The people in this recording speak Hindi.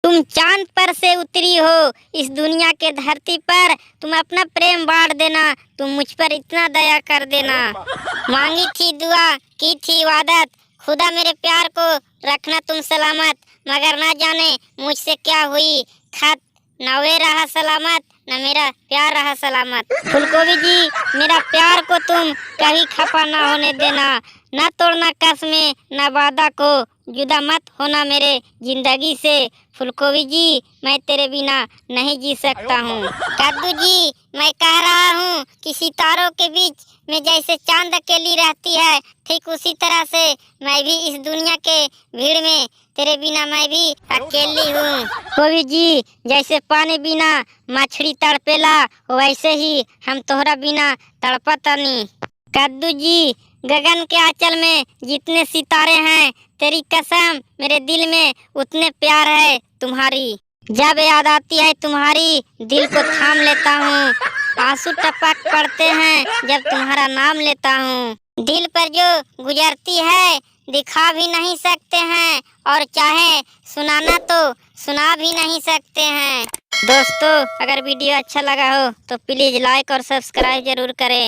तुम चांद पर से उतरी हो इस दुनिया के धरती पर, तुम अपना प्रेम बांट देना, तुम मुझ पर इतना दया कर देना। मांगी थी दुआ, की थी इबादत, खुदा मेरे प्यार को रखना तुम सलामत, मगर ना जाने मुझसे क्या हुई खत, न वे रहा सलामत न मेरा प्यार रहा सलामत। फूलगोभी जी, मेरा प्यार को तुम कभी खफा ना होने देना, न तोड़ना कसमें न वादा को, जुदा मत होना मेरे जिंदगी से। फूलगोभी जी, मैं तेरे बिना नहीं जी सकता हूँ। कद्दू जी, मैं कह रहा हूँ कि सितारों के बीच में जैसे चांद अकेली रहती है, ठीक उसी तरह से मैं भी इस दुनिया के भीड़ में तेरे बिना मैं भी अकेली हूँ। गोभी जी, जैसे पानी बिना मछली तड़पेला, वैसे ही हम तोहरा बिना तड़पतनी। कद्दू जी, गगन के आंचल में जितने सितारे हैं, तेरी कसम मेरे दिल में उतने प्यार है तुम्हारी। जब याद आती है तुम्हारी, दिल को थाम लेता हूँ, आंसू टपक पड़ते हैं जब तुम्हारा नाम लेता हूँ। दिल पर जो गुजरती है दिखा भी नहीं सकते हैं, और चाहे सुनाना तो सुना भी नहीं सकते हैं। दोस्तों, अगर वीडियो अच्छा लगा हो तो प्लीज़ लाइक और सब्सक्राइब जरूर करें।